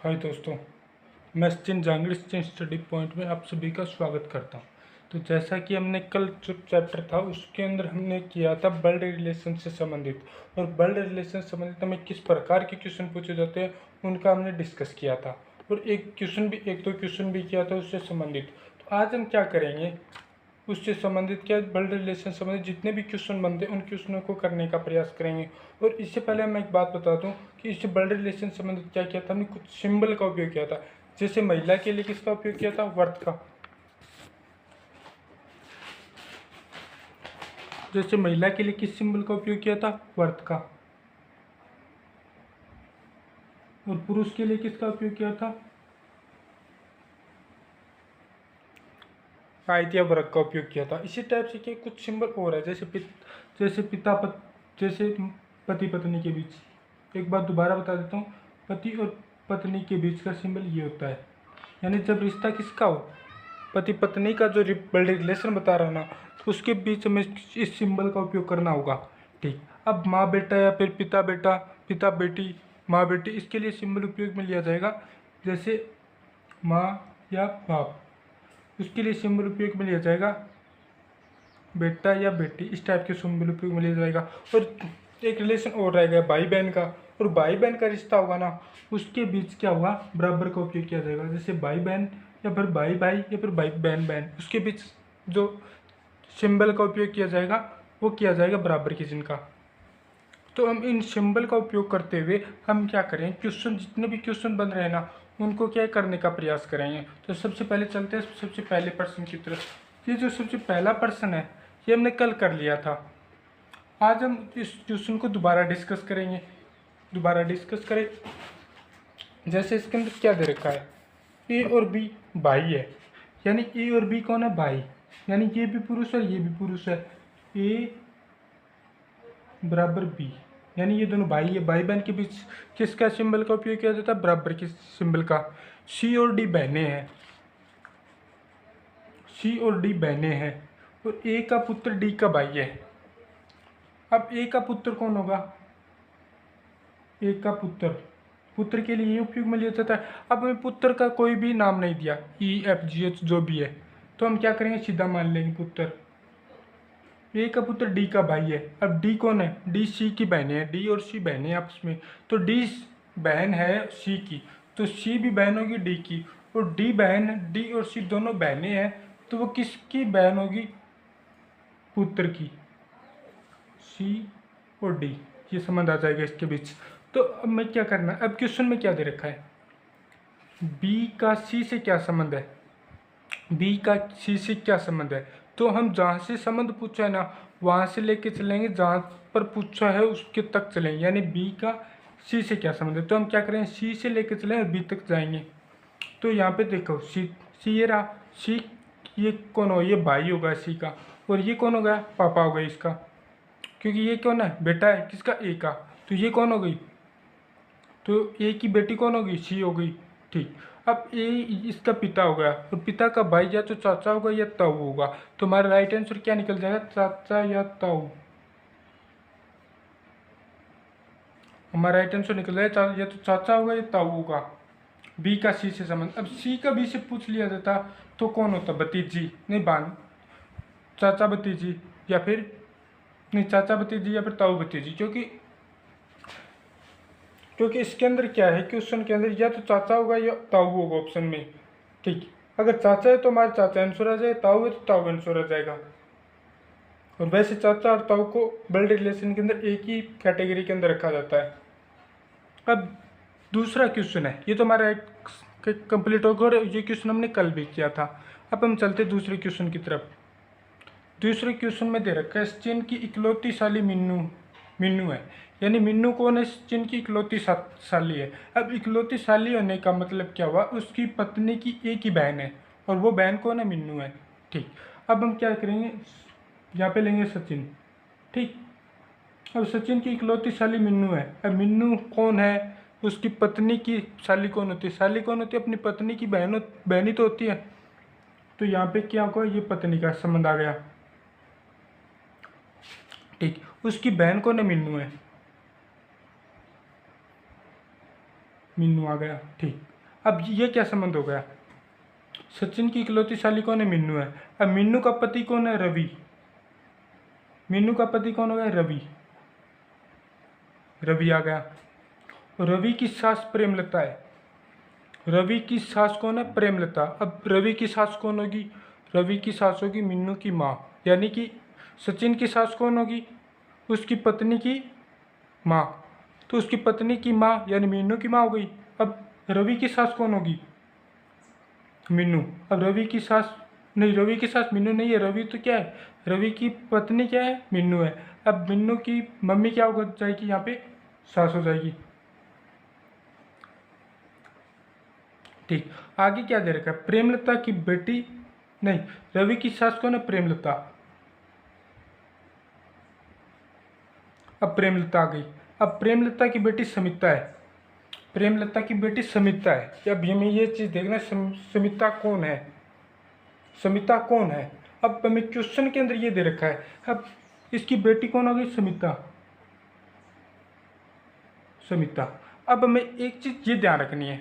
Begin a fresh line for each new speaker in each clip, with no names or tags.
हाय दोस्तों, मैं Sachin जांगड़ी Sachin study point में आप सभी का स्वागत करता हूं। तो जैसा कि हमने कल जो चैप्टर था उसके अंदर हमने किया था ब्लड रिलेशन से संबंधित, और ब्लड रिलेशन से संबंधित हमें किस प्रकार के क्वेश्चन पूछे जाते हैं उनका हमने डिस्कस किया था, और एक दो क्वेश्चन भी किया था उससे संबंधित। तो आज हम क्या करेंगे, उससे संबंधित क्या ब्लड रिलेशन संबंधित जितने भी क्वेश्चन बनते हैं उन क्वेश्चनों को करने का प्रयास करेंगे। और इससे पहले मैं एक बात बता दूं कि इससे ब्लड रिलेशन संबंधित क्या किया था, हमने कुछ सिंबल का उपयोग किया था। जैसे महिला के लिए किसका उपयोग किया था, वर्त का। जैसे महिला के लिए किस सिंबल का उपयोग किया था, वर्त का। और पुरुष के लिए किसका उपयोग किया था, आयतीय वर्ग का उपयोग किया था। इसी टाइप से क्या कुछ सिंबल और है, जैसे पति पत्नी के बीच। एक बात दोबारा बता देता हूँ, पति और पत्नी के बीच का सिंबल ये होता है। यानी जब रिश्ता किसका हो, पति पत्नी का जो ब्लड रिलेशन बता रहा ना, तो उसके बीच में इस सिंबल का उपयोग करना होगा। ठीक, अब माँ बेटा या फिर पिता बेटा, पिता बेटी, माँ बेटी, इसके लिए सिंबल उपयोग में लिया जाएगा। जैसे माँ या बाप, उसके लिए सिंबल उपयोग में लिया जाएगा बेटा या बेटी, इस टाइप के सिंबल उपयोग में लिया जाएगा। और एक रिलेशन और रहेगा भाई बहन का, और भाई बहन का रिश्ता होगा ना, उसके बीच क्या होगा, बराबर का उपयोग किया जाएगा। जैसे भाई बहन या फिर भाई भाई या फिर भाई बहन बहन, उसके बीच जो सिंबल का उपयोग किया जाएगा वो किया जाएगा बराबर के चिन्ह का। तो हम इन सिंबल का उपयोग करते हुए हम क्या करें, क्वेश्चन जितने भी क्वेश्चन बन रहे हैं ना उनको क्या करने का प्रयास करेंगे। तो सबसे पहले चलते हैं सबसे पहले प्रश्न की तरफ। ये जो सबसे पहला प्रश्न है ये हमने कल कर लिया था। आज हम इस क्वेश्चन को दोबारा डिस्कस करेंगे। दोबारा डिस्कस करें, जैसे इसके अंदर क्या दे रखा है, ए और बी भाई है। यानी ए और बी कौन है, भाई। यानी ये भी पुरुष है ये भी पुरुष है। ए बराबर बी, यानी ये दोनों भाई है। भाई बहन के बीच किसका सिंबल का उपयोग किया जाता है, बराबर के सिंबल का। सी और डी बहनें हैं, सी और डी बहनें हैं, और ए का पुत्र डी का भाई है। अब ए का पुत्र कौन होगा, ए का पुत्र, पुत्र के लिए ये उपयोग में लिया जाता है। अब हमें पुत्र का कोई भी नाम नहीं दिया, ई एफ जी एच जो भी है, तो हम क्या करेंगे, सीधा मान लेंगे पुत्र। ए का पुत्र डी का भाई है। अब डी कौन है, डी सी की बहनें हैं, डी और सी बहनें हैं आपस में। तो डी बहन है सी की, तो सी भी बहन होगी डी की। और डी बहन, डी और सी दोनों बहनें हैं, तो वो किसकी बहन होगी, पुत्र की। सी और डी, ये संबंध आ जाएगा इसके बीच। तो अब मैं क्या करना, अब क्वेश्चन में क्या दे रखा है, बी का सी से क्या संबंध है, बी का सी से क्या संबंध है। तो हम जहाँ से संबंध पूछा है ना वहाँ से लेके चलेंगे, जहाँ पर पूछा है उसके तक चलेंगे। यानी बी का सी से क्या संबंध है, तो हम क्या करें, सी से लेके चलें और बी तक जाएंगे। तो यहाँ पे देखो सी, सी ये रहा, सी ये कौन हो, ये भाई होगा सी का, और ये कौन हो गया, पापा हो गया इसका, क्योंकि ये कौन है, बेटा है किसका, ए का। तो ये कौन हो गई, तो ए की बेटी कौन होगी, सी हो गई। ठीक, अब ए इसका पिता हो गया, और पिता का भाई या तो चाचा होगा या ताऊ होगा। तो हमारा राइट आंसर क्या निकल जाएगा, चाचा या ताऊ। हमारा राइट आंसर निकल जाएगा या तो चाचा होगा या ताऊ होगा। बी का सी से संबंध, अब सी का बी से पूछ लिया जाता तो कौन होता, भतीजी, नहीं बान, चाचा भतीजी, या फिर नहीं चाचा भतीजी या फिर ताऊ भतीजी। क्योंकि इसके अंदर क्या है, क्वेश्चन के अंदर या तो चाचा होगा या ताऊ होगा ऑप्शन में। ठीक, अगर चाचा है तो हमारा चाचा आंसर आ जाएगा, ताऊ है तो ताऊ आंसर आ जाएगा। और वैसे चाचा और ताऊ को ब्लड रिलेशन के अंदर एक ही कैटेगरी के अंदर रखा जाता है। अब दूसरा क्वेश्चन है, ये तो हमारा कंप्लीट होगा, और ये क्वेश्चन हमने कल भी किया था। अब हम चलते दूसरे क्वेश्चन की तरफ। दूसरे क्वेश्चन में दे रखा है सचिन की इकलौती साली मिन्नू, मिन्नू है। यानी मिन्नू कौन है, सचिन की इकलौती साली है। अब इकलौती साली होने का मतलब क्या हुआ, उसकी पत्नी की एक ही बहन है, और वो बहन कौन है, मिन्नू है। ठीक, अब हम क्या करेंगे, यहाँ पे लेंगे सचिन। ठीक, अब सचिन की इकलौती साली मिन्नू है। अब मिन्नू कौन है, उसकी पत्नी की साली कौन होती है, साली कौन होती है, अपनी पत्नी की बहन ही तो होती है। तो यहाँ पे क्या होगा, ये पत्नी का संबंध आ गया। ठीक, उसकी बहन कौन है, मिन्नू है, मिन्नू आ गया। ठीक, अब ये क्या संबंध हो गया, सचिन की इकलौती साली कौन है, मीनू है। अब मीनू का पति कौन है, रवि। मीनू का पति कौन हो गया, रवि। रवि आ गया। रवि की सास प्रेमलता है। रवि की सास कौन है, प्रेमलता। अब रवि की सास कौन होगी, रवि की सास होगी मीनू की माँ, यानी कि सचिन की सास कौन होगी, उसकी पत्नी की माँ। तो उसकी पत्नी की माँ यानी मीनू की माँ हो गई। अब रवि की सास कौन होगी, मीनू। अब रवि की सास नहीं, रवि की सास मीनू नहीं है, रवि तो क्या है, रवि की पत्नी क्या है, मीनू है। अब मीनू की मम्मी क्या हो जाएगी, यहाँ पे सास हो जाएगी। ठीक, आगे क्या दे रखा है, प्रेमलता की बेटी, नहीं, रवि की सास कौन है, प्रेमलता। अब प्रेमलता आ गई। अब प्रेमलता की बेटी समिता है। प्रेमलता की बेटी समिता है। अब हमें ये चीज़ देखना, समिता कौन है, समिता कौन है। अब हमें क्वेश्चन के अंदर ये दे रखा है। अब इसकी बेटी कौन हो गई, समिता। समिता। अब हमें एक चीज़ ये ध्यान रखनी है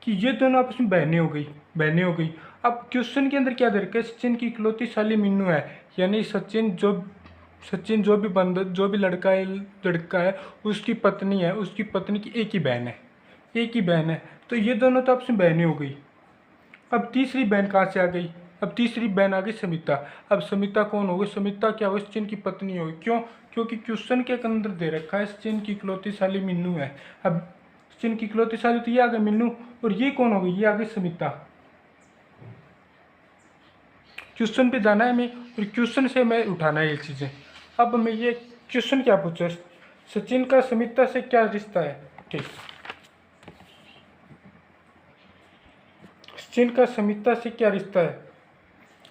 कि ये दोनों आपस में बहनें हो गई, बहनें हो गई। अब क्वेश्चन के अंदर क्या दे रखा है, सचिन की इकलौती साली मीनू है, यानी सचिन जो भी बंदा, जो भी लड़का है उसकी पत्नी है, उसकी पत्नी की एक ही बहन है, एक ही बहन है। तो ये दोनों तो आपस में बहनें हो गई। अब तीसरी बहन कहाँ से आ गई, अब तीसरी बहन आ गई समिता। अब समिता कौन हो गई, समिता क्या होगी, सचिन की पत्नी होगी। क्यों, क्योंकि क्वेश्चन के अंदर दे रखा है सचिन की इकलौती साली मीनू है। अब सचिन की इकलौती साली तो ये आ गई मीनू, और ये कौन हो गई, ये आ गई समिता। क्वेश्चन पे जाना है हमें, और क्वेश्चन से हमें उठाना है ये चीज़ें। अब हमें ये क्वेश्चन क्या पूछा, सचिन का समिता से क्या रिश्ता है। ठीक, सचिन का समिता से क्या रिश्ता है।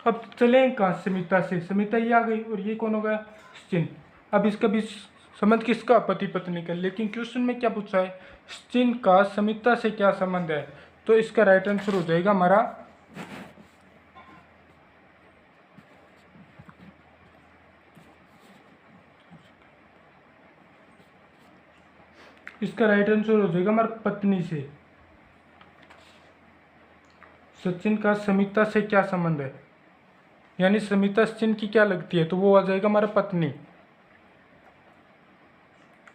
अब चलें कहाँ, समिता से, समिता ये आ गई, और ये कौन होगा, सचिन। अब इसका भी संबंध किसका, पति पत्नी का। लेकिन क्वेश्चन में क्या पूछा है, सचिन का समिता से क्या संबंध है। तो इसका राइट आंसर हो जाएगा हमारा, इसका राइट आंसर हो जाएगा हमारा पत्नी से। सचिन का समिता से क्या संबंध है, यानी समिता सचिन की क्या लगती है, तो वो आ जाएगा हमारा पत्नी।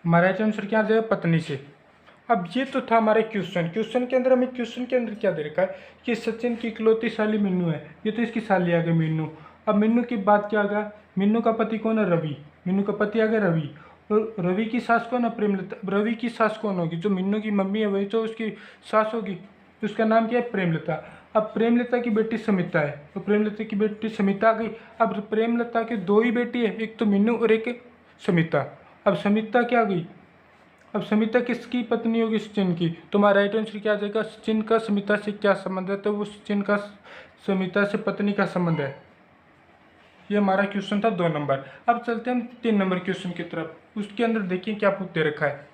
हमारा राइट आंसर क्या आ जाएगा, पत्नी से। अब ये तो था हमारे क्वेश्चन। क्वेश्चन के अंदर हमें, क्वेश्चन के अंदर क्या दे रखा है कि सचिन की इकलौती साली मीनू है, ये तो इसकी साली आ गई मीनू। अब मीनू की बात क्या आ गया, मीनू का पति कौन है, रवि। मीनू का पति आ गया रवि, और रवि की सास कौन है, प्रेमलता। रवि की सास कौन होगी, जो मीनू की मम्मी है वही तो उसकी सास होगी, उसका नाम क्या है, प्रेमलता। अब प्रेमलता की बेटी समिता है, तो प्रेमलता की बेटी समिता आ गई। अब प्रेमलता के दो ही बेटी है, एक तो मीनू और एक समिता। अब समिता क्या आ गई, अब समिता किसकी पत्नी होगी, सचिन की। तो हमारा राइट आंसर क्या आ जाएगा, सचिन का समिता से क्या संबंध है, तो वो सचिन का समिता से पत्नी का संबंध है। ये हमारा क्वेश्चन था 2 नंबर। अब चलते हैं हम 3 नंबर क्वेश्चन की तरफ। उसके अंदर देखिए क्या पूछ दे रखा है।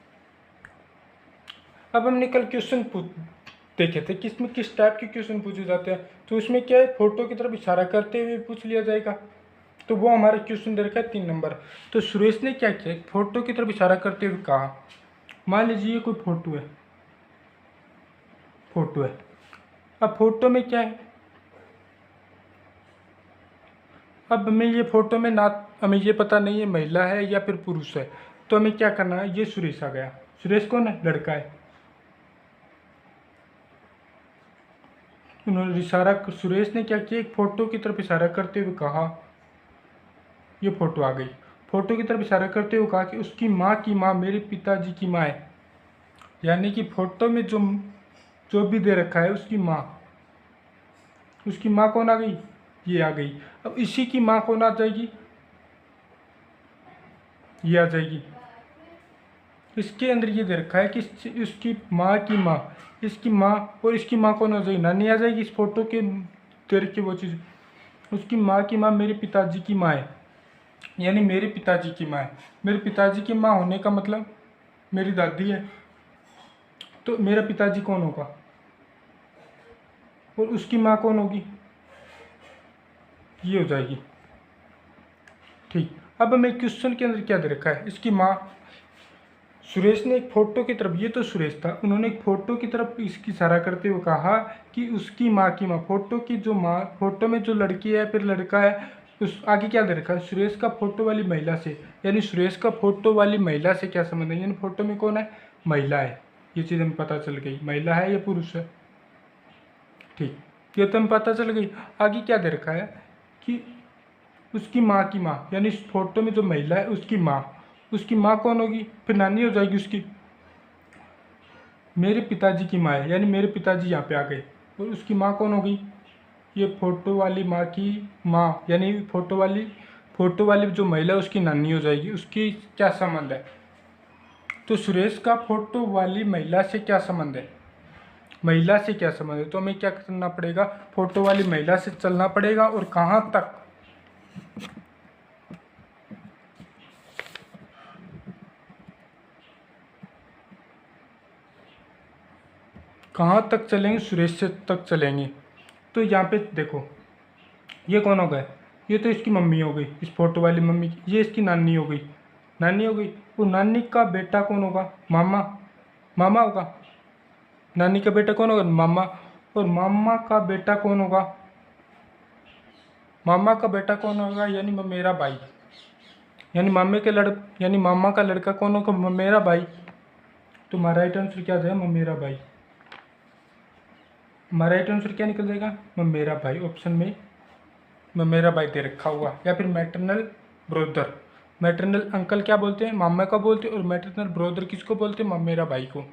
अब हमने कल क्वेश्चन देखे थे कि इसमें किस टाइप के क्वेश्चन पूछे जाते हैं। तो उसमें क्या है, फोटो की तरफ इशारा करते हुए पूछ लिया जाएगा। तो वो हमारा क्वेश्चन दे रखा है 3 नंबर। तो सुरेश ने क्या किया, फोटो की तरफ इशारा करते हुए कहा, मान लीजिए कोई फोटो है, फोटो है। अब फोटो में क्या है, अब हमें ये फोटो में ना, हमें ये पता नहीं है महिला है या फिर पुरुष है। तो हमें क्या करना है, ये सुरेश आ गया। सुरेश कौन है, लड़का है। उन्होंने इशारा, सुरेश ने क्या किया, एक फोटो की तरफ इशारा करते हुए कहा, ये फोटो आ गई। फोटो की तरफ इशारा करते हुए कहा कि उसकी माँ की माँ मेरे पिताजी की माँ है, यानी कि फोटो में जो जो भी दे रखा है उसकी माँ, उसकी माँ कौन आ गई, ये आ गई। अब इसी की माँ कौन आ जाएगी, ये आ जाएगी। इसके अंदर ये दे रखा है कि उसकी माँ की माँ, इसकी माँ और इसकी माँ कौन हो जाएगी, नानी आ जाएगी। इस फोटो के दे रखी वो चीज़, उसकी माँ की माँ मेरे पिताजी की माँ है, यानी मेरे पिताजी की माँ है। मेरे पिताजी की माँ होने का मतलब मेरी दादी है। तो मेरा पिताजी कौन होगा, और उसकी माँ कौन होगी, ये हो जाएगी। ठीक, अब हमें क्वेश्चन के अंदर क्या दे रखा है, इसकी माँ, सुरेश ने एक फोटो की तरफ, ये तो सुरेश था, उन्होंने एक फोटो की तरफ इसकी इशारा करते हुए कहा कि उसकी माँ की माँ, फोटो की जो माँ, फोटो में जो लड़की है फिर लड़का है, उस आगे क्या दे रखा है, सुरेश का फोटो वाली महिला से, यानी सुरेश का फोटो वाली महिला से क्या संबंध है, यानी फोटो में कौन है, महिला है। ये चीज़ हमें पता चल गई, महिला है या पुरुष है। ठीक, ये तो हमें पता चल गई। आगे क्या दे रखा है कि उसकी माँ की माँ, यानी इस फोटो में जो महिला है उसकी माँ, उसकी माँ कौन होगी, फिर नानी हो जाएगी उसकी। मेरे पिताजी की माँ है, यानी मेरे पिताजी यहाँ पे आ गए, और उसकी माँ कौन होगी, ये फोटो वाली माँ की माँ, यानी फोटो वाली जो महिला है उसकी नानी हो जाएगी। उसकी क्या संबंध है, तो सुरेश का फोटो वाली महिला से क्या संबंध है, महिला से क्या संबंध है, तो हमें क्या करना पड़ेगा, फोटो वाली महिला से चलना पड़ेगा, और कहाँ तक, कहाँ तक चलेंगे, सुरेश से तक चलेंगे। तो यहाँ पे देखो, ये कौन हो गया, ये तो इसकी मम्मी हो गई, इस फोटो वाली मम्मी की, ये इसकी नानी हो गई, नानी हो गई। वो नानी का बेटा कौन होगा, मामा, मामा होगा। नानी का बेटा कौन होगा, मामा। और मामा का बेटा कौन होगा, मामा का बेटा कौन होगा, यानी मेरा भाई, यानी यानी मामा का लड़का कौन होगा, मेरा भाई। तो हमारा राइट आंसर क्या जाएगा, मेरा भाई। हमारा राइट आंसर क्या निकल जाएगा, मेरा भाई। ऑप्शन में मेरा भाई दे रखा हुआ, या फिर मैटरनल ब्रोदर। मैटरनल अंकल क्या बोलते हैं, मामा का बोलते हैं, और मैटरनल ब्रोदर किसको बोलते हैं, मेरा भाई को।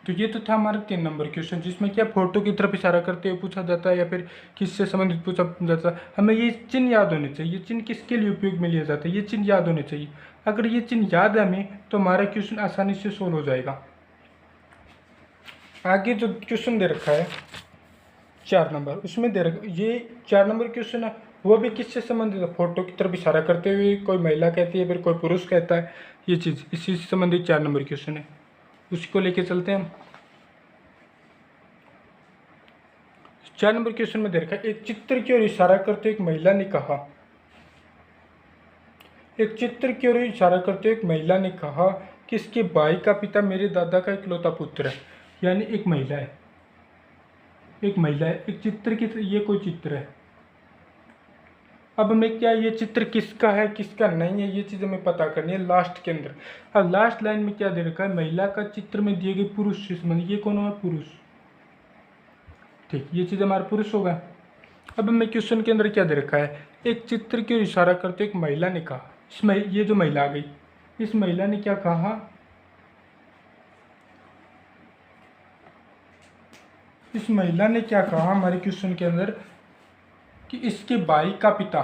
तो ये तो था हमारा 3 नंबर क्वेश्चन, जिसमें क्या फोटो की तरफ इशारा करते हुए पूछा जाता है, या फिर किससे संबंधित पूछा जाता है। हमें ये चिन्ह याद होने चाहिए, ये चिन्ह किसके लिए उपयोग में लिया जाता है, ये चिन्ह याद होने चाहिए। अगर ये चिन्ह याद है हमें, तो हमारा क्वेश्चन आसानी से सोल्व हो जाएगा। आगे जो क्वेश्चन दे रखा है 4 नंबर, उसमें दे रखा, ये 4 नंबर क्वेश्चन है, वो भी किससे संबंधित है, फोटो की तरफ इशारा करते हुए कोई महिला कहती है, फिर कोई पुरुष कहता है, ये चीज़ इसी से संबंधित 4 नंबर क्वेश्चन है, उसी को लेके चलते हैं हम। 4 नंबर क्वेश्चन में दे रखा है, एक चित्र की ओर इशारा करते एक महिला ने कहा, एक चित्र की ओर इशारा करते एक महिला ने कहा कि इसके भाई का पिता मेरे दादा का इकलौता पुत्र है, यानी एक महिला है, एक महिला है, एक चित्र की, ये कोई चित्र है। अब हमें क्या, ये चित्र किसका है किसका नहीं है, ये चीज़ हमें पता करनी है लास्ट के अंदर। अब लास्ट लाइन में क्या दे रखा है, महिला का चित्र में दिए गए पुरुष से संबंध, ये कौन होगा, पुरुष। ठीक, ये चीज़ हमारा पुरुष होगा। अब हमें क्वेश्चन के अंदर क्या दे रखा है, एक चित्र की ओर इशारा करते एक महिला ने कहा, ये जो महिला आ गई, इस महिला ने क्या कहा, इस महिला ने क्या कहा हमारे क्वेश्चन के अंदर, कि इसके भाई का पिता,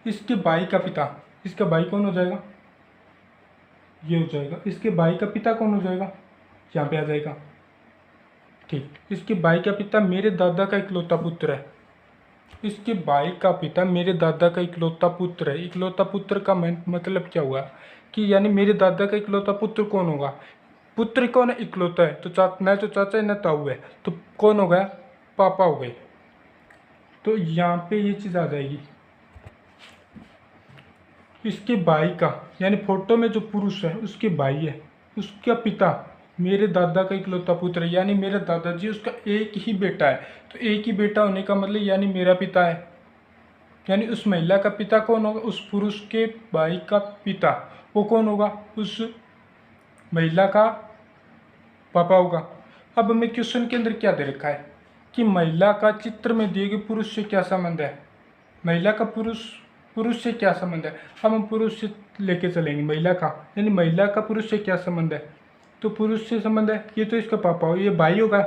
इसके भाई का पिता, इसका भाई कौन हो जाएगा, ये हो जाएगा, इसके भाई का पिता कौन हो जाएगा, यहाँ पे आ जाएगा। ठीक, इसके भाई का पिता मेरे दादा का इकलौता पुत्र है, इसके भाई का पिता मेरे दादा का इकलौता पुत्र है। इकलौता पुत्र का मतलब क्या हुआ, कि यानी मेरे दादा का इकलौता पुत्र कौन होगा, पुत्र कौन है, इकलौता है, तो न तो चाचा है न ताऊ है, तो कौन हो गया, पापा हो गए। तो यहाँ पे ये चीज़ आ जाएगी, इसके भाई का, यानी फोटो में जो पुरुष है उसके भाई है, उसका पिता मेरे दादा का इकलौता पुत्र है, यानी मेरे दादाजी उसका एक ही बेटा है। तो एक ही बेटा होने का मतलब यानी मेरा पिता है, यानी उस महिला का पिता कौन होगा, उस पुरुष के भाई का पिता, वो कौन होगा, उस महिला का पापा होगा। अब हमें क्वेश्चन के अंदर क्या दे रखा है, कि महिला का चित्र में दिए गए पुरुष से क्या संबंध है, महिला का पुरुष से क्या संबंध है। हम पुरुष से लेके चलेंगे महिला का, यानी महिला का पुरुष से क्या संबंध है, तो पुरुष से संबंध है, ये तो इसका पापा हो, ये भाई होगा,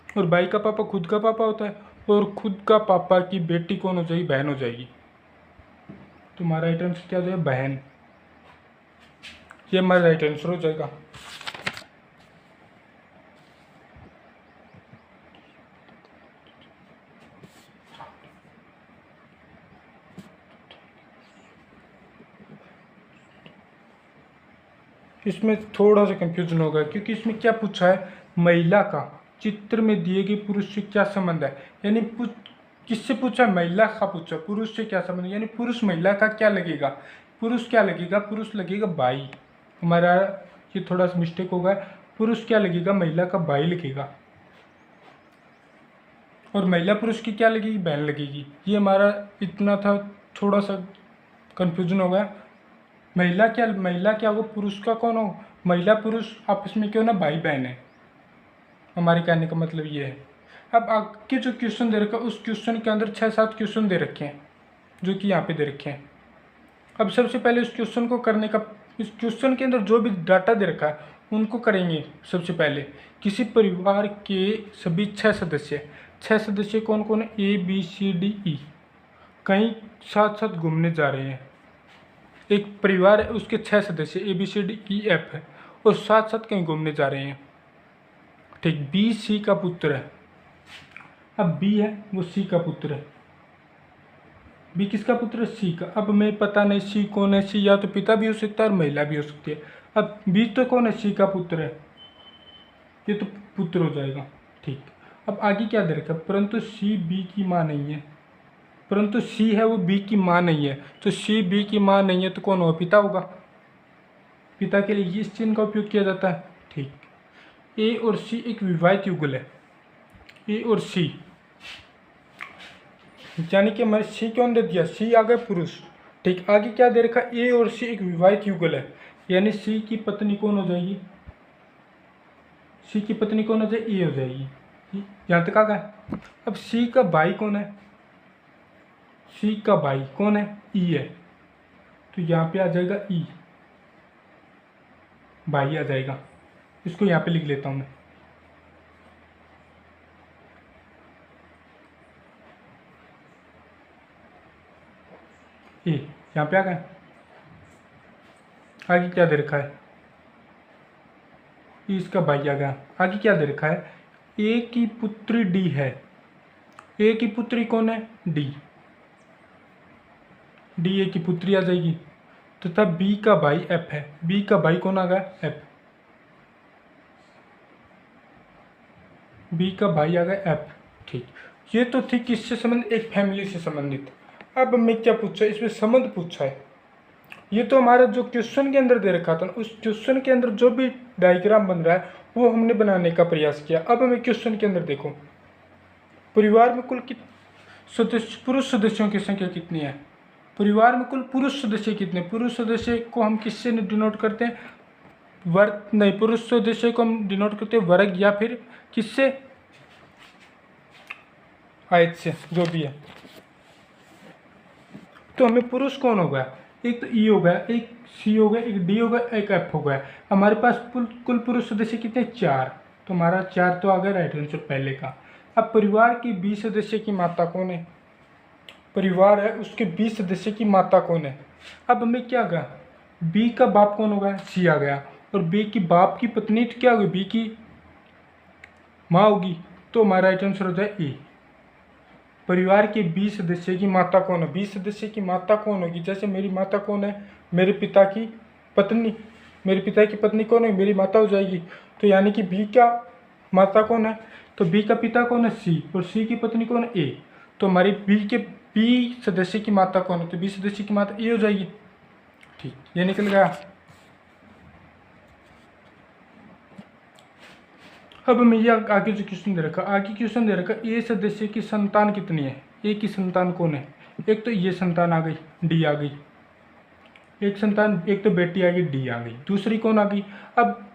और भाई का पापा खुद का पापा होता है, और खुद का पापा की बेटी कौन हो जाएगी, बहन हो जाएगी। तो हमारा राइट आंसर क्या हो जाएगा, बहन। ये हमारा राइट आंसर हो जाएगा। इसमें थोड़ा सा कंफ्यूजन होगा, क्योंकि इसमें क्या पूछा है, महिला का चित्र में दिए गए पुरुष से क्या संबंध है, यानी किससे पूछा, महिला का पूछा, पुरुष से क्या संबंध है, यानी पुरुष महिला का क्या लगेगा, पुरुष क्या लगेगा, पुरुष लगेगा भाई। हमारा ये थोड़ा सा मिस्टेक होगा। पुरुष क्या लगेगा, महिला का भाई लगेगा, और महिला पुरुष की क्या लगेगी, बहन लगेगी। ये हमारा इतना था, थोड़ा सा कन्फ्यूजन हो गया। महिला क्या हो, पुरुष का कौन हो, महिला पुरुष आपस में क्यों ना भाई बहन है। हमारे कहने का मतलब ये है। अब आगे जो क्वेश्चन दे रखा है उस क्वेश्चन के अंदर 6-7 क्वेश्चन दे रखे हैं जो कि यहाँ पे दे रखे हैं। अब सबसे पहले इस क्वेश्चन को करने का, इस क्वेश्चन के अंदर जो भी डाटा दे रखा है उनको करेंगे। सबसे पहले किसी परिवार के सभी 6 सदस्य कौन कौन है, ABCDE, कहीं साथ साथ घूमने जा रहे हैं। एक परिवार है, उसके 6 सदस्य ABCDEF है और साथ साथ कहीं घूमने जा रहे हैं। ठीक, B C का पुत्र है। अब B है वो C का पुत्र है। B किसका पुत्र है, C का। अब मैं पता नहीं C कौन है, C या तो पिता भी हो सकता है और महिला भी हो सकती है। अब B तो कौन है, C का पुत्र है, ये तो पुत्र हो जाएगा। ठीक, अब आगे क्या दे रखा है, परंतु C B की माँ नहीं है। परंतु C है वो B की माँ नहीं है, तो C B की माँ नहीं है तो कौन होगा, पिता होगा। पिता के लिए इस चिन्ह का उपयोग किया जाता है। ठीक, A और C एक विवाहित युगल है, A और C, यानी कि हमारे C कौन दे दिया, C आ गए पुरुष। ठीक, आगे क्या दे रखा, A और C एक विवाहित युगल है, यानी C की पत्नी कौन हो जाएगी, C की पत्नी कौन हो जाएगी, A हो जाएगी। यहाँ तक आ गया। अब C का भाई कौन है, C का भाई कौन है, E है, तो यहाँ पे आ जाएगा E, भाई आ जाएगा। इसको यहाँ पे लिख लेता हूँ मैं। ए यहाँ पे आ गया। आगे क्या दे रखा है, इसका भाई आ गया। आगे क्या दे रखा है, ए की पुत्री डी है। ए की पुत्री कौन है, डी, डी ए की पुत्री आ जाएगी। तथा बी का भाई एफ है। बी का भाई कौन आ गया, एफ, बी का भाई आ गया एफ। ठीक, ये तो थी किससे संबंधित, एक फैमिली से संबंधित। अब मैं क्या पूछा, इसमें संबंध पूछा है। ये तो हमारा जो क्वेश्चन के अंदर दे रखा था, उस क्वेश्चन के अंदर जो भी डायग्राम बन रहा है वो हमने बनाने का प्रयास किया। अब हमें क्वेश्चन के अंदर देखो, परिवार में कुल सदस्य, पुरुष सदस्यों की संख्या कितनी है। परिवार में कुल पुरुष सदस्य कितने, पुरुष सदस्य को हम किससे डिनोट करते हैं, वर्ग नहीं, पुरुष सदस्य को हम डिनोट करते हैं वर्ग या फिर किससे, आयत से, जो भी है। तो हमें पुरुष कौन होगा, एक तो E हो गया, एक C हो गया, एक D हो गया, एक F हो गया। हमारे पास कुल पुरुष सदस्य कितने, 4, तो हमारा 4 तो आ गया राइट आंसर पहले का। अब परिवार के 20 सदस्य की माता कौन है, परिवार है उसके 20 सदस्य की माता कौन है। अब हमें क्या गया, B का बाप कौन होगा, C आ गया, और B की बाप की पत्नी तो क्या होगी, B की माँ होगी, तो हमारा राइट आंसर हो जाए ए। परिवार के 20 सदस्य की माता कौन है, 20 सदस्य की माता कौन होगी, जैसे मेरी माता कौन है, मेरे पिता की पत्नी, मेरे पिता की पत्नी कौन है, मेरी माता हो जाएगी। तो यानी कि बी का माता कौन है, तो बी का पिता कौन है, सी, और सी की पत्नी कौन है, ए। तो हमारी बी सदस्य की माता कौन है, तो बी सदस्य की माता ए हो जाएगी। ठीक, ये निकल गया। अब हमें ये आगे जो क्वेश्चन दे रखा, आगे क्वेश्चन दे रखा, ए सदस्य की संतान कितनी है, ए की संतान कौन है। एक तो ये संतान आ गई, डी आ गई, एक संतान, एक तो बेटी आ गई, डी आ गई, दूसरी कौन आ गई। अब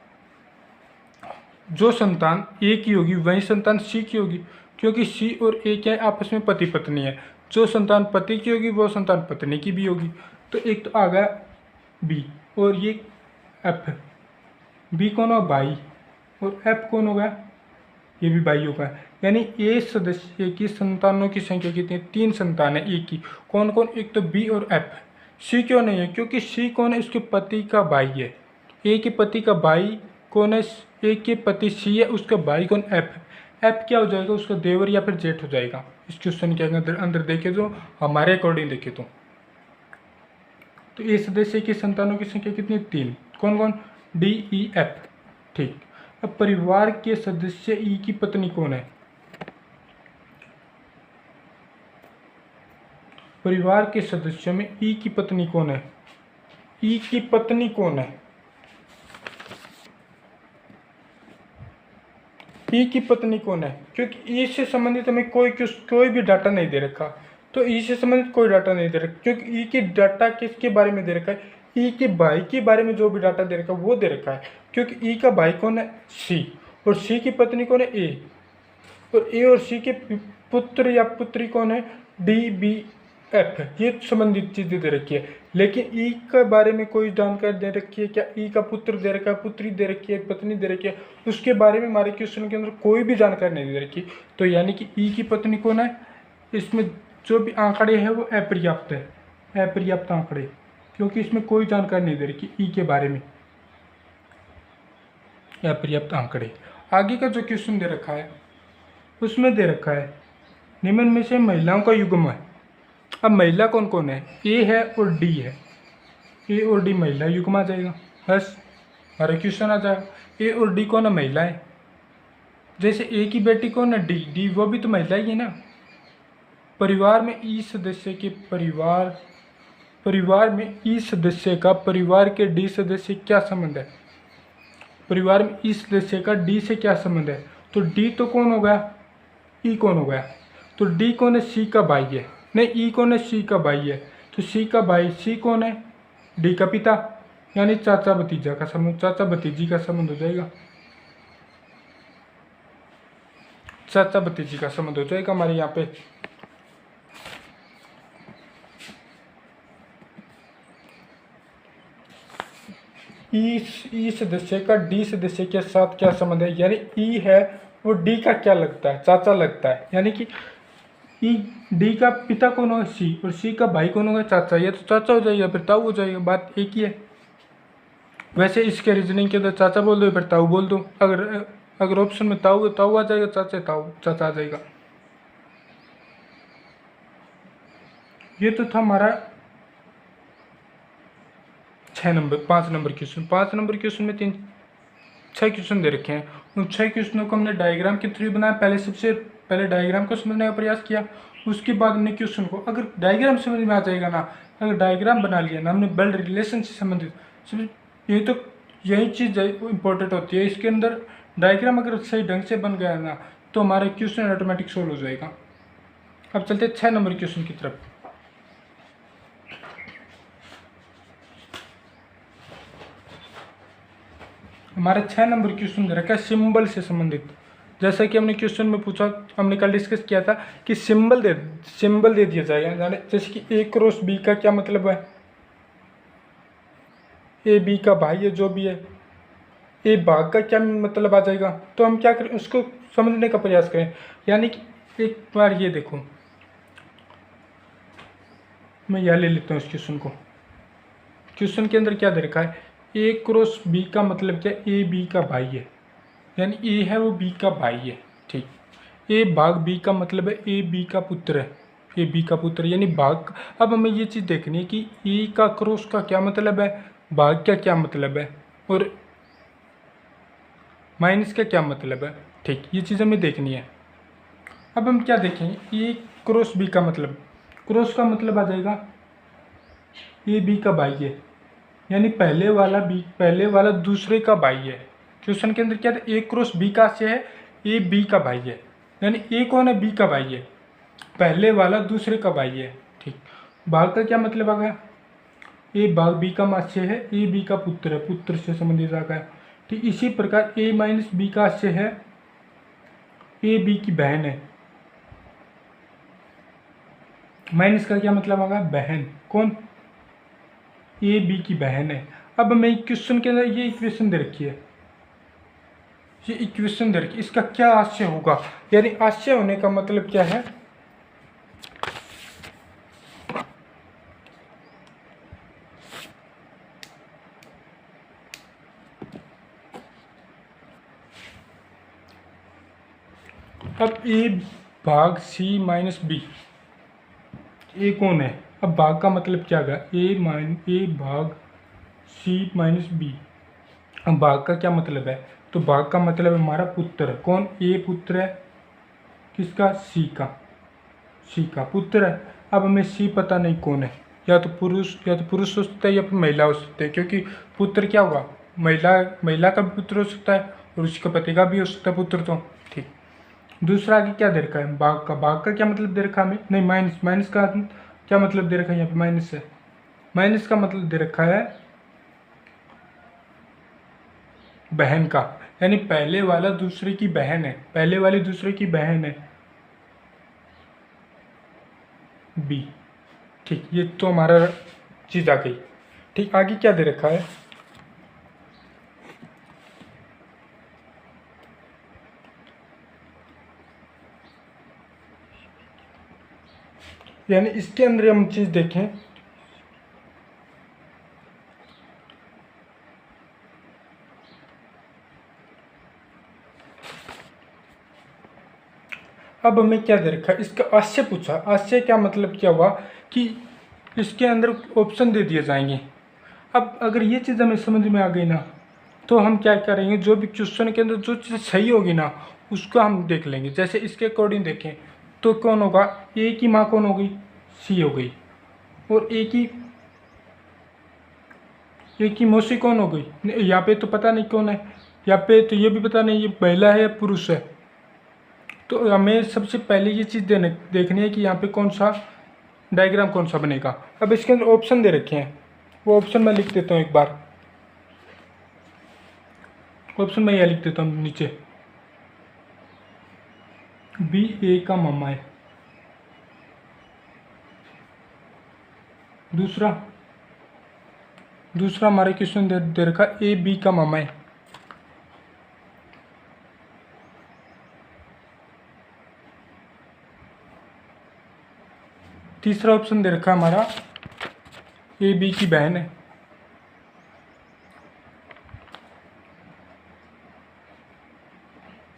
जो संतान ए की होगी वही संतान सी की होगी, क्योंकि सी और ए क्या है, आपस में पति पत्नी है। जो संतान पति की होगी वो संतान पत्नी की भी होगी। तो एक तो आ गया बी, और ये एफ, बी कौन होगा, भाई, और एफ कौन होगा, ये भी भाई होगा। यानी ए सदस्य की संतानों की संख्या कितनी है, 3 संतान है ए की। कौन कौन, एक तो बी और एफ। सी क्यों नहीं है, क्योंकि सी कौन है, उसके पति का भाई है। ए के पति का भाई कौन है, ए के पति सी है, उसका भाई कौन, एफ। एफ क्या हो जाएगा, उसका देवर या फिर जेठ हो जाएगा। इस क्वेश्चन के अंदर देखे तो, हमारे अकॉर्डिंग देखे तो ए सदस्य की संतानों की संख्या कितनी, 3। कौन कौन, डी ई एफ। ठीक, अब परिवार के सदस्य ई की पत्नी कौन है, परिवार के सदस्यों में ई की पत्नी कौन है, ई की पत्नी कौन है, ई की पत्नी कौन है, क्योंकि ई से संबंधित हमें कोई भी डाटा नहीं दे रखा, तो ई से संबंधित कोई डाटा नहीं दे रखा, क्योंकि ई की डाटा किसके बारे में दे रखा है, ई के भाई के बारे में जो भी डाटा दे रखा है वो दे रखा है, क्योंकि ई का भाई कौन है, सी, और सी की पत्नी कौन है, ए, और ए और सी के पुत्र या पुत्री कौन है, डी, बी, एफ, ये संबंधित चीज़ें दे रखी है। लेकिन ई के बारे में कोई जानकारी दे रखी है क्या, ई का पुत्र दे रखा है, पुत्री दे रखी है, पत्नी दे रखी है, उसके बारे में हमारे क्वेश्चन के अंदर कोई भी जानकारी नहीं दे रखी, तो यानी कि ई की पत्नी कौन है, इसमें जो भी आंकड़े हैं वो अपर्याप्त है, अपर्याप्त आंकड़े, क्योंकि इसमें कोई जानकारी नहीं दे रखी ई के बारे में, अपर्याप्त आंकड़े। आगे का जो क्वेश्चन दे रखा है उसमें दे रखा है निम्न में से महिलाओं का युग्म है। अब महिला कौन कौन है, ए है और डी है, ए और डी महिला युग्म आ जाएगा, बस हमारा क्वेश्चन आ जाएगा। ए और डी कौन है, महिला है, जैसे ए की बेटी कौन है, डी, डी वो भी तो महिला ही है ना। परिवार में ई सदस्य के परिवार में ई सदस्य का परिवार के डी सदस्य क्या संबंध है, परिवार में ई सदस्य का डी से क्या संबंध है, तो डी तो कौन हो गया, ई कौन हो गया, तो डी कौन है, सी का भाई है, नहीं ई कौन है, सी का भाई है, तो सी का भाई, सी कौन है, डी का पिता, यानी चाचा भतीजा का संबंध, चाचा भतीजी का संबंध हो जाएगा, चाचा भतीजी का संबंध हो जाएगा हमारे यहाँ पे। ई सदस्य का डी सदस्य के साथ क्या संबंध है, यानी ई है वो डी का क्या लगता है, चाचा लगता है, यानी कि ई डी का पिता कौन होगा, सी, और सी का भाई कौन होगा, चाचा, ये तो चाचा हो जाएगा, फिर ताऊ हो जाएगा, बात एक ही है। वैसे इसके रीजनिंग के अंदर चाचा बोल दो फिर ताऊ बोल दो, अगर ऑप्शन में ताऊ ताऊ आ जाएगा, चाचा आ जाएगा। ये तो था हमारा 5 नंबर क्वेश्चन। 5 नंबर क्वेश्चन में 6 क्वेश्चन दे रखे हैं, उन 6 क्वेश्चनों को हमने डायग्राम के थ्रू बनाया। सबसे पहले डायग्राम को समझने का प्रयास किया, उसके बाद हमने क्वेश्चन को, अगर डायग्राम समझ में आ जाएगा ना, अगर डायग्राम बना लिया ना हमने ब्लड रिलेशन से संबंधित, ये तो यही चीज़ इंपॉर्टेंट होती है, इसके अंदर डायग्राम अगर सही ढंग से बन गया ना तो हमारा क्वेश्चन ऑटोमेटिक सोल्व हो जाएगा। अब चलते 6 नंबर क्वेश्चन की तरफ। हमारे 6 नंबर क्वेश्चन दे रखा है सिंबल से संबंधित। जैसा कि हमने क्वेश्चन में पूछा, हमने कल डिस्कस किया था कि सिंबल दे दिया जाएगा, यानी जैसे कि ए क्रॉस बी का क्या मतलब है, ए बी का भाई है जो भी है, ए भाग का क्या मतलब आ जाएगा, तो हम क्या करें उसको समझने का प्रयास करें। यानी कि एक बार ये देखो, मैं यह ले लेता हूँ इस क्वेश्चन को। क्वेश्चन के अंदर क्या दे रखा है, ए क्रॉस बी का मतलब क्या, ए बी का भाई है, यानी ए है वो बी का भाई है, ठीक। ए भाग बी का मतलब है ए बी का पुत्र है, ए बी का पुत्र यानी भाग। अब हमें ये चीज़ देखनी है कि ए का क्रॉस का क्या मतलब है, भाग का क्या मतलब है, और माइनस का क्या मतलब है, ठीक, ये चीज़ हमें देखनी है। अब हम क्या देखेंगे, ए क्रॉस बी का मतलब, क्रॉस का मतलब आ जाएगा ए बी का भाई है, यानी पहले वाला दूसरे का भाई है। क्वेश्चन के अंदर क्या था, ए क्रॉस बी का आशय है ए बी का भाई है, यानी ए कौन है, बी का भाई है, पहले वाला दूसरे का भाई है, ठीक। भाग का क्या मतलब आ गया, ए भाग बी का आशय है ए बी का पुत्र है, पुत्र से संबंधित आ गया, ठीक। इसी प्रकार ए माइनस बी का आशय है ए बी की बहन है, माइनस का क्या मतलब आ गया, बहन, कौन, ए बी की बहन है। अब हमें क्वेश्चन के अंदर ये इक्वेशन दे रखी है, ये इक्वेशन दे रखी, इसका क्या आशय होगा, यानी आशय होने का मतलब क्या है, अब ए भाग सी माइनस बी, ए कौन है, अब भाग का मतलब क्या होगा, ए भाग सी माइनस बी। अब भाग का क्या मतलब है, तो भाग का मतलब है हमारा पुत्र, कौन, ए पुत्र है किसका, सी का पुत्र है। अब हमें सी पता नहीं कौन है, या तो पुरुष हो सकता है या फिर महिला हो सकता है, क्योंकि पुत्र क्या होगा, महिला महिला का भी पुत्र हो सकता है और उसके पति का भी हो सकता है पुत्र। तो ठीक। दूसरा आगे क्या दे रखा है, बाघ का क्या मतलब दे रखा है हमें, नहीं माइनस, माइनस का क्या मतलब दे रखा है यहाँ पे, माइनस है, माइनस का मतलब दे रखा है बहन का, यानी पहले वाला दूसरे की बहन है, पहले वाली दूसरे की बहन है बी। ठीक, ये तो हमारा चीज आ गई। ठीक, आगे क्या दे रखा है, यानी इसके अंदर हम चीज देखें, अब हमें क्या दे रखा है, इसका आशय पूछा, आशय क्या मतलब क्या हुआ कि इसके अंदर ऑप्शन दे दिए जाएंगे। अब अगर ये चीज़ हमें समझ में आ गई ना, तो हम क्या करेंगे, जो भी क्वेश्चन के अंदर जो चीज़ सही होगी ना उसको हम देख लेंगे। जैसे इसके अकॉर्डिंग देखें तो कौन होगा, ए की माँ कौन हो गई, सी हो गई, और ए की मौसी कौन हो गई, यहाँ पे तो पता नहीं कौन है, यहाँ पे तो ये भी पता नहीं ये महिला है या पुरुष है। तो हमें सबसे पहले ये चीज़ देखनी है कि यहाँ पे कौन सा डायग्राम कौन सा बनेगा। अब इसके अंदर ऑप्शन दे रखे हैं, वो ऑप्शन मैं लिख देता हूँ एक बार, ऑप्शन मैं यह लिख देता हूँ नीचे, बी ए का मामा है। दूसरा हमारे क्वेश्चन दे रखा ए बी का मामा है। तीसरा ऑप्शन दे रखा हमारा ए बी की बहन है।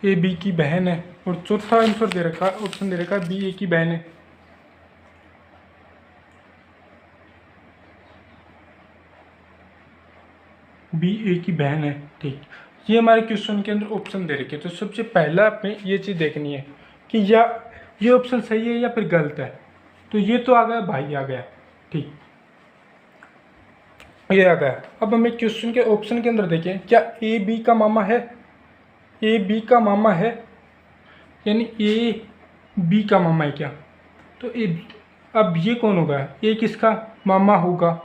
ए बी की बहन है। और चौथा आंसर दे रखा, ऑप्शन दे रखा बी ए की बहन है। बी ए की बहन है। ठीक, ये हमारे क्वेश्चन के अंदर ऑप्शन दे रखे। तो सबसे पहला अपने ये चीज़ देखनी है कि या ये ऑप्शन सही है या फिर गलत है। तो ये तो आ गया, भाई आ गया। ठीक, ये आ गया। अब हमें क्वेश्चन के ऑप्शन के अंदर देखें, क्या ए बी का मामा है, ए बी का मामा है, यानी ए बी का मामा है क्या, तो ए, अब ये कौन होगा, ए किसका मामा होगा,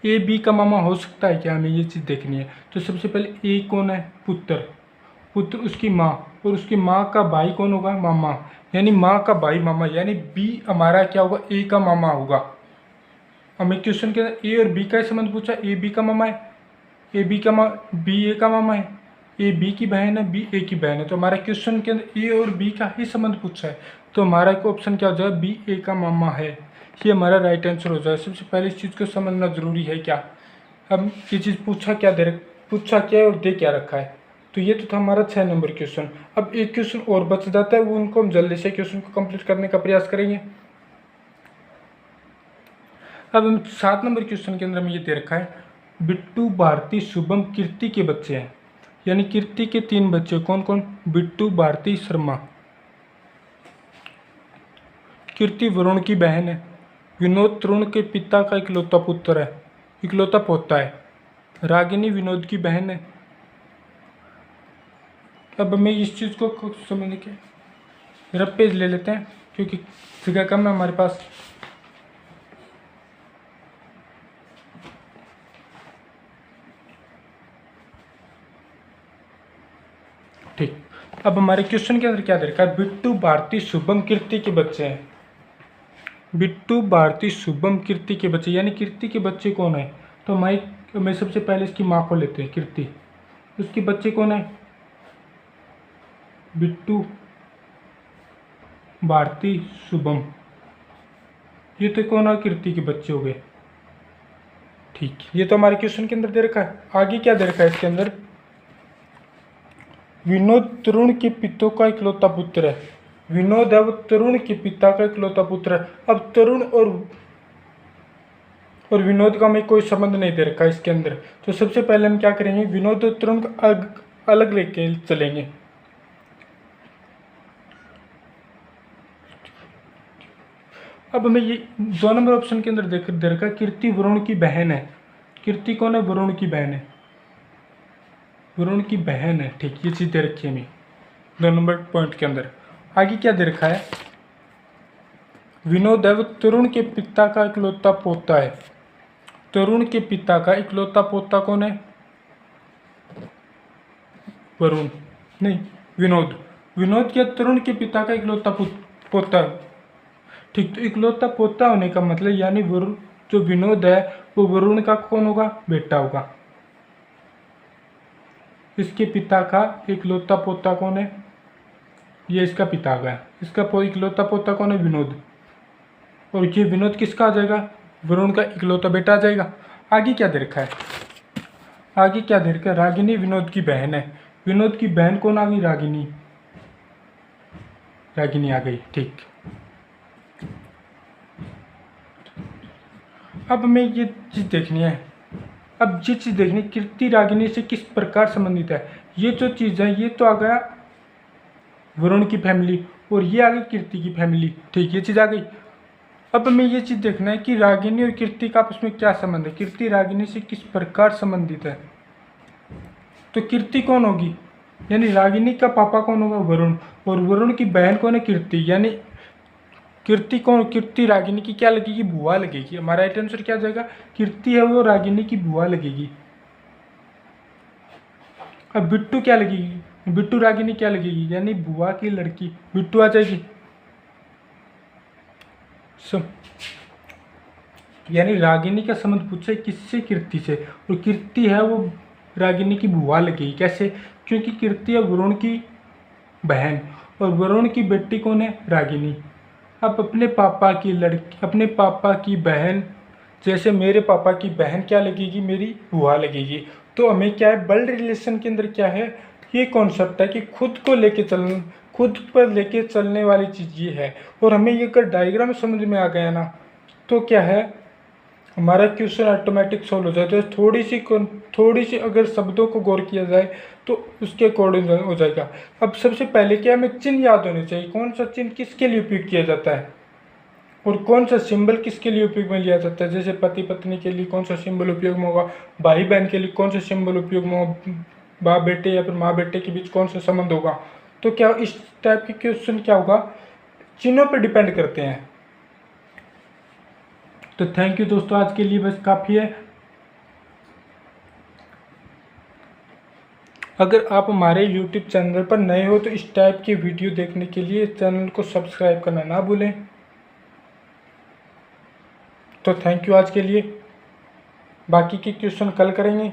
ए बी का मामा हो सकता है क्या, हमें ये चीज़ देखनी है। तो सबसे पहले ए कौन है, पुत्र उसकी माँ, और उसकी माँ का भाई कौन होगा, मामा, यानी माँ का भाई मामा, यानी बी हमारा क्या होगा, ए का मामा होगा। हमें क्वेश्चन के अंदर ए और बी का संबंध पूछा, ए बी का मामा है, ए बी का बी ए का मामा है, ए बी की बहन है, बी ए की बहन है। तो हमारा क्वेश्चन के अंदर ए और बी का ही संबंध पूछा है, तो हमारा ऑप्शन क्या हो जाएगा, बी ए का मामा है। ये हमारा राइट आंसर हो जाएगा। सबसे पहले इस चीज़ को समझना जरूरी है क्या, अब ये चीज़ पूछा क्या है और दे क्या रखा है। तो ये तो था हमारा 6 नंबर क्वेश्चन। अब एक क्वेश्चन और बच जाता है, वो उनको हम जल्दी से क्वेश्चन को कंप्लीट करने का प्रयास करेंगे। अब हम 7 नंबर क्वेश्चन के अंदर हमें ये दे रखा है, बिट्टू, भारती, शुभम, कीर्ति के बच्चे हैं, यानी कीर्ति के 3 बच्चे कौन कौन, बिट्टू, भारती, शर्मा। कीर्ति वरुण की बहन है, विनोद तरुण के पिता का इकलौता पुत्र है, इकलौता पोता है, रागिनी विनोद की बहन है। अब हमें इस चीज़ को समझने के रफ पेज ले लेते हैं क्योंकि जगह कम है हमारे पास। ठीक, अब हमारे क्वेश्चन के अंदर क्या दे रखा है, बिट्टू, भारती, शुभम, कीर्ति के बच्चे हैं। बिट्टू, भारती, शुभम, कीर्ति के बच्चे, यानी कीर्ति के बच्चे कौन है, तो मैं सबसे पहले इसकी माँ को लेते हैं, कीर्ति, उसके बच्चे कौन है, बिट्टू, भारती, शुभम, ये तो कौन है, कीर्ति के बच्चे हो गए। ठीक, ये तो हमारे क्वेश्चन के अंदर दे रखा है। आगे क्या दे रखा है इसके अंदर, विनोद तरुण के पिता का इकलौता पुत्र है। विनोद अब तरुण के पिता का इकलौता पुत्र है। अब तरुण और विनोद का हमें कोई संबंध नहीं दे रखा है इसके अंदर। तो सबसे पहले हम क्या करेंगे, विनोद और तरुण को अलग लेके चलेंगे। अब हमें ये 2 नंबर ऑप्शन के अंदर दे रखा है, कीर्ति वरुण की बहन है। कीर्ति कौन है? वरुण की बहन है, वरुण की बहन है। ठीक, ये चीज़ दे रखी है हमें 2 नंबर पॉइंट के अंदर। आगे क्या दे रखा है? विनोद है वो तरुण के पिता का इकलौता पोता है। तरुण के पिता का इकलौता पोता कौन है? वरुण नहीं, विनोद। विनोद क्या तरुण के पिता का इकलौता पोता है। ठीक, तो इकलौता पोता होने का मतलब यानी वरुण, जो विनोद है वो वरुण का कौन होगा? बेटा होगा। इसके पिता का इकलौता पोता कौन है? ये इसका पिता है। इसका इकलौता पोता कौन है? विनोद। और ये विनोद किसका आ जाएगा? वरुण का इकलौता बेटा आ जाएगा। आगे क्या दे रखा है? आगे क्या दे रखा है? रागिनी विनोद की बहन है। विनोद की बहन कौन आ गई? रागिनी। रागिनी आ गई। ठीक, अब हमें ये चीज़ देखनी है। अब ये चीज़ देखनी, कीर्ति रागिनी से किस प्रकार संबंधित है। ये जो चीज़ है ये तो आ गया वरुण की फैमिली, और ये आ गई कीर्ति की फैमिली। ठीक, ये चीज़ आ गई। अब हमें ये चीज़ देखना है कि रागिनी और कीर्ति का आपस में क्या संबंध है, कीर्ति रागिनी से किस प्रकार संबंधित है। तो कीर्ति कौन होगी? यानी रागिनी का पापा कौन होगा? वरुण। और वरुण की बहन कौन है? कीर्ति। यानी कीर्ति कौन? कीर्ति रागिनी की क्या लगेगी? बुआ लगेगी। हमारा राइट आंसर क्या जाएगा? कीर्ति है वो रागिनी की बुआ लगेगी। अब बिट्टू क्या लगेगी? बिट्टू रागिनी क्या लगेगी? यानी बुआ की लड़की, बिट्टू आ जाएगी। यानी रागिनी का संबंध पूछे किससे? कीर्ति से। और कीर्ति है वो रागिनी की बुआ लगेगी। कैसे? क्योंकि कीर्ति है वरुण की बहन, और वरुण की बेटी कौन है? रागिनी। अब अपने पापा की लड़की, अपने पापा की बहन, जैसे मेरे पापा की बहन क्या लगेगी? मेरी बुआ लगेगी। तो हमें क्या है, ब्लड रिलेशन के अंदर क्या है, ये कॉन्सेप्ट है कि खुद को लेके चलना, खुद पर लेके चलने वाली चीज़ ये है। और हमें ये अगर डायग्राम समझ में आ गया ना, तो क्या है, हमारा क्वेश्चन ऑटोमेटिक सोल्व हो जाता है। थोड़ी सी अगर शब्दों को गौर किया जाए तो उसके अकॉर्डिंग हो जाएगा। अब सबसे पहले क्या, हमें चिन्ह याद होने चाहिए। कौन सा चिन्ह किसके लिए उपयोग किया जाता है, और कौन सा सिंबल किसके लिए उपयोग में लिया जाता है। जैसे पति पत्नी के लिए कौन सा सिंबल उपयोग में होगा, भाई बहन के लिए कौन सा सिंबल उपयोग में होगा, बाप बेटे या फिर माँ बेटे के बीच कौन सा संबंध होगा। तो क्या इस टाइप के क्वेश्चन क्या होगा, चिन्हों पर डिपेंड करते हैं। तो थैंक यू दोस्तों, आज के लिए बस काफ़ी है। अगर आप हमारे YouTube चैनल पर नए हो तो इस टाइप की वीडियो देखने के लिए चैनल को सब्सक्राइब करना ना भूलें। तो थैंक यू आज के लिए, बाकी के क्वेश्चन कल करेंगे।